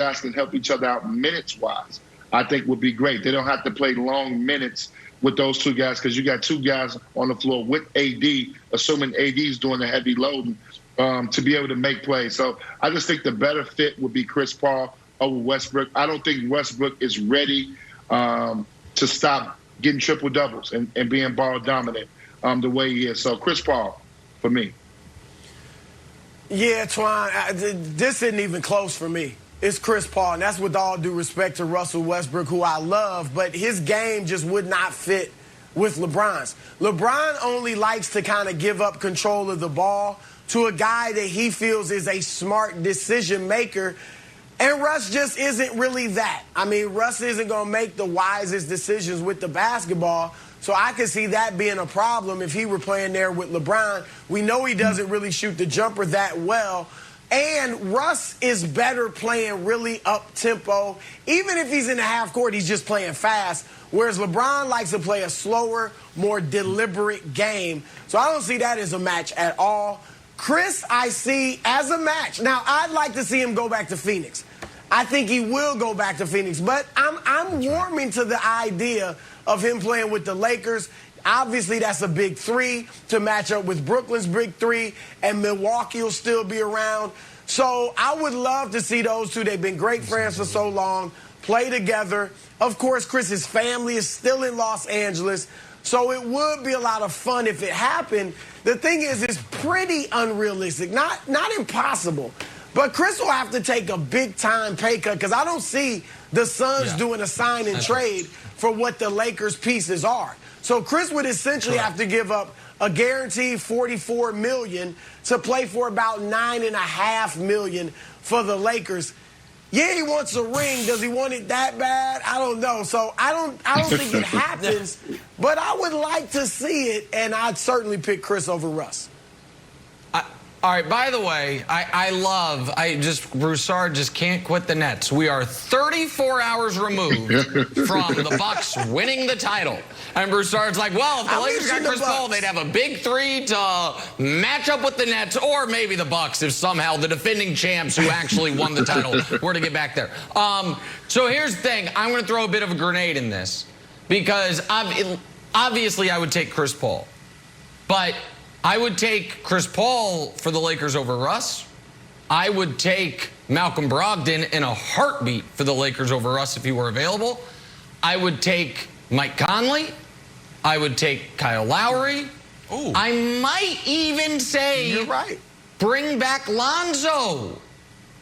guys can help each other out minutes-wise, I think would be great. They don't have to play long minutes with those two guys because you got two guys on the floor with AD, assuming AD is doing the heavy loading, to be able to make plays. So I just think the better fit would be Chris Paul over Westbrook. I don't think Westbrook is ready to stop getting triple-doubles and being ball dominant the way he is. So Chris Paul for me. Yeah, Twan, this isn't even close for me. It's Chris Paul, and that's with all due respect to Russell Westbrook, who I love, but his game just would not fit with LeBron's. LeBron only likes to kind of give up control of the ball to a guy that he feels is a smart decision maker, and Russ just isn't really that. I mean, Russ isn't going to make the wisest decisions with the basketball, so I could see that being a problem if he were playing there with LeBron. We know he doesn't really shoot the jumper that well, and Russ is better playing really up-tempo. Even if he's in the half court, he's just playing fast, whereas LeBron likes to play a slower, more deliberate game. So I don't see that as a match at all. Chris, I see as a match. Now, I'd like to see him go back to Phoenix. I think he will go back to Phoenix, but I'm warming to the idea of him playing with the Lakers. Obviously, that's a big three to match up with Brooklyn's big three, and Milwaukee will still be around. So I would love to see those two. They've been great friends for so long, play together. Of course, Chris's family is still in Los Angeles, so it would be a lot of fun if it happened. The thing is, it's pretty unrealistic, not impossible. But Chris will have to take a big-time pay cut because I don't see the Suns doing a sign and trade for what the Lakers' pieces are. So Chris would essentially have to give up a guaranteed $44 million to play for about $9.5 million for the Lakers. Yeah, he wants a ring. Does he want it that bad? I don't know. So I don't think it happens, but I would like to see it, and I'd certainly pick Chris over Russ. All right, by the way, Broussard just can't quit the Nets. We are 34 hours removed from the Bucks winning the title. And Broussard's like, well, if the Lakers got Chris Paul, they'd have a big three to match up with the Nets, or maybe the Bucks if somehow the defending champs who actually won the title were to get back there. So here's the thing. I'm going to throw a bit of a grenade in this because obviously I would take Chris Paul. But I would take Chris Paul for the Lakers over Russ. I would take Malcolm Brogdon in a heartbeat for the Lakers over Russ if he were available. I would take Mike Conley. I would take Kyle Lowry. Ooh. I might even say, you're right, bring back Lonzo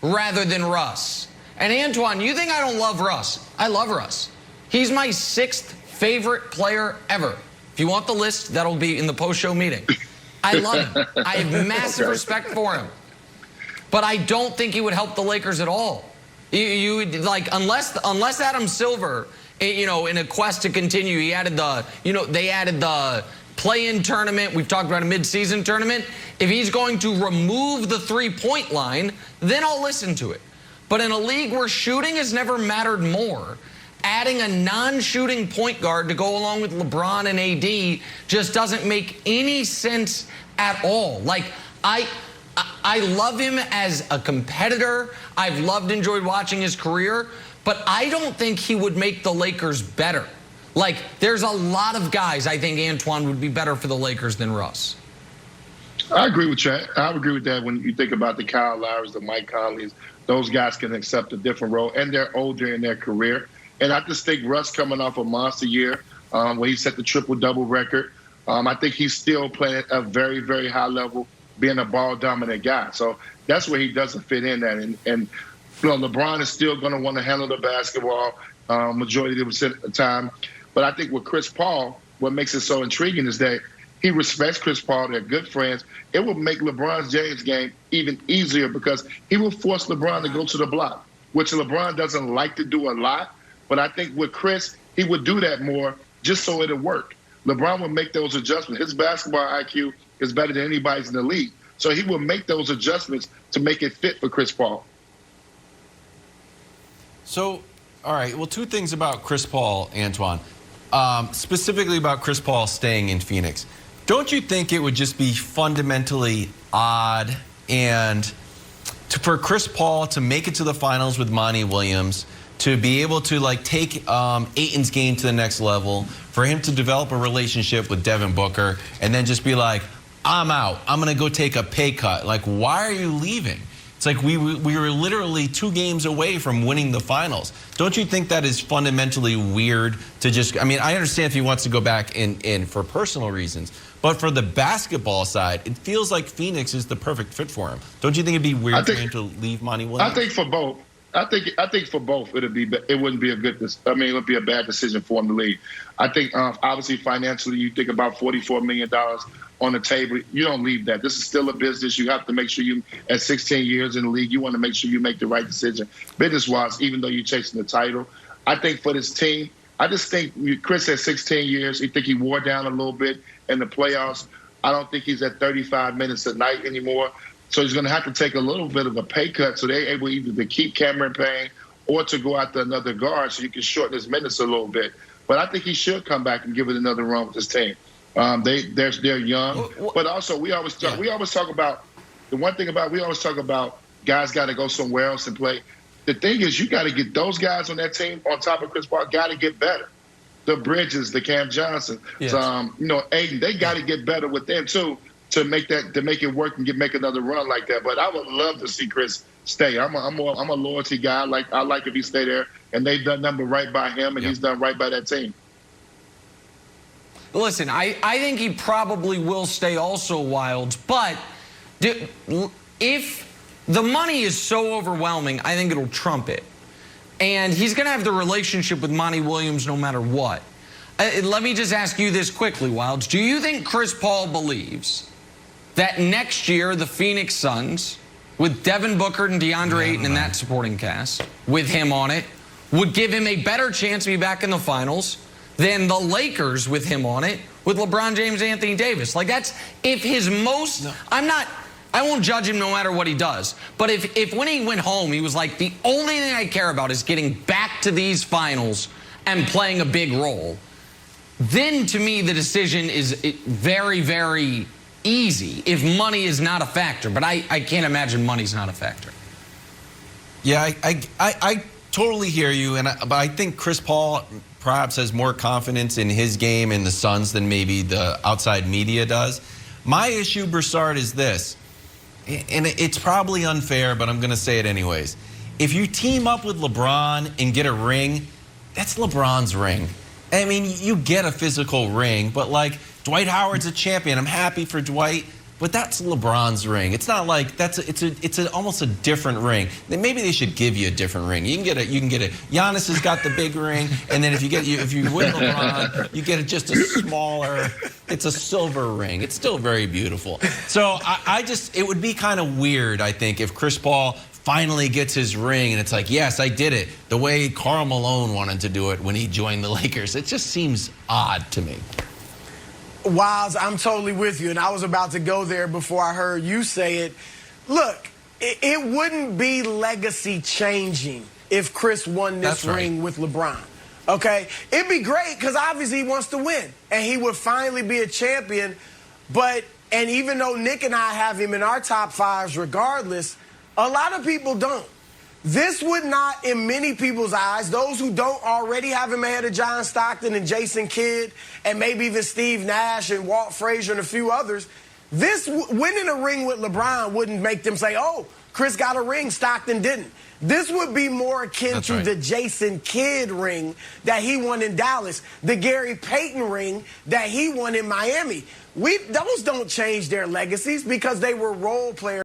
rather than Russ. And Antoine, you think I don't love Russ? I love Russ. He's my 6th favorite player ever. If you want the list, that'll be in the post-show meeting. I love him. I have massive respect for him. But I don't think he would help the Lakers at all. You would, like, unless Adam Silver, in a quest to continue, he added they added the play-in tournament. We've talked about a mid-season tournament. If he's going to remove the three-point line, then I'll listen to it. But in a league where shooting has never mattered more, adding a non-shooting point guard to go along with LeBron and AD just doesn't make any sense at all. Like, I love him as a competitor. I've enjoyed watching his career, but I don't think he would make the Lakers better. Like, there's a lot of guys I think Antoine would be better for the Lakers than Russ. I agree with that. I agree with that when you think about the Kyle Lowrys, the Mike Conleys. Those guys can accept a different role, and they're older in their career. And I just think Russ coming off a monster year where he set the triple-double record, I think he's still playing at a very, very high level, being a ball-dominant guy. So that's where he doesn't fit in at. And LeBron is still going to want to handle the basketball majority of the time. But I think with Chris Paul, what makes it so intriguing is that he respects Chris Paul. They're good friends. It will make LeBron James' game even easier because he will force LeBron to go to the block, which LeBron doesn't like to do a lot. But I think with Chris, he would do that more just so it'll work. LeBron would make those adjustments. His basketball IQ is better than anybody's in the league. So he will make those adjustments to make it fit for Chris Paul. So, all right, well, two things about Chris Paul, Antoine, specifically about Chris Paul staying in Phoenix. Don't you think it would just be fundamentally odd and for Chris Paul to make it to the finals with Monty Williams, to be able to like take Ayton's game to the next level, for him to develop a relationship with Devin Booker, and then just be like, I'm out. I'm going to go take a pay cut. Like, why are you leaving? It's like we were literally 2 games away from winning the finals. Don't you think that is fundamentally weird to just, I mean, I understand if he wants to go back in for personal reasons, but for the basketball side, it feels like Phoenix is the perfect fit for him. Don't you think it'd be weird for him to leave Monty Williams? I think for both. I think for both it wouldn't be a good. I mean, it would be a bad decision for him to leave. I think obviously financially, you think about $44 million on the table. You don't leave that. This is still a business. You have to make sure you, at 16 years in the league, you want to make sure you make the right decision business-wise, even though you're chasing the title. I think for this team, I just think Chris has 16 years. I think he wore down a little bit in the playoffs. I don't think he's at 35 minutes a night anymore. So he's going to have to take a little bit of a pay cut so they're able either to keep Cameron Payne or to go after another guard so you can shorten his minutes a little bit. But I think he should come back and give it another run with his team. They're young, but also we always talk about the one thing about we always talk about guys got to go somewhere else and play. The thing is, you got to get those guys on that team on top of Chris Paul. Got to get better. The Bridges, the Cam Johnson, yes. Ayton, they got to get better with them too to make it work and make another run like that. But I would love to see Chris stay. I'm a loyalty guy. I like if he stay there, and they've done nothing right by him, and he's done right by that team. Listen, I think he probably will stay also, Wildes, but if the money is so overwhelming, I think it'll trump it. And he's going to have the relationship with Monty Williams no matter what. Let me just ask you this quickly, Wildes. Do you think Chris Paul believes that next year the Phoenix Suns, with Devin Booker and DeAndre Ayton in that supporting cast, with him on it, would give him a better chance to be back in the finals than the Lakers with him on it, with LeBron James, Anthony Davis? Like, that's if his most... No. I won't judge him no matter what he does. But if when he went home, he was like, the only thing I care about is getting back to these finals and playing a big role, then to me the decision is very, very easy if money is not a factor. But I can't imagine money's not a factor. Yeah, I totally hear you, but I think Chris Paul perhaps has more confidence in his game and the Suns than maybe the outside media does. My issue, Broussard, is this, and it's probably unfair, but I'm going to say it anyways. If you team up with LeBron and get a ring, that's LeBron's ring. I mean, you get a physical ring, but like Dwight Howard's a champion. I'm happy for Dwight. But that's LeBron's ring. It's not like it's almost a different ring. Maybe they should give you a different ring. You can get it. Giannis has got the big ring, and then if you win LeBron, you get just a smaller. It's a silver ring. It's still very beautiful. So it would be kind of weird, I think, if Chris Paul finally gets his ring and it's like, yes, I did it the way Karl Malone wanted to do it when he joined the Lakers. It just seems odd to me. Wildes, I'm totally with you, and I was about to go there before I heard you say it. Look, it wouldn't be legacy changing if Chris won this ring with LeBron, okay? It'd be great because obviously he wants to win, and he would finally be a champion. And even though Nick and I have him in our top 5s regardless, a lot of people don't. This would not, in many people's eyes, those who don't already have him ahead of John Stockton and Jason Kidd and maybe even Steve Nash and Walt Frazier and a few others, this winning a ring with LeBron wouldn't make them say, oh, Chris got a ring, Stockton didn't. This would be more akin to the Jason Kidd ring that he won in Dallas, the Gary Payton ring that he won in Miami. Those don't change their legacies because they were role players.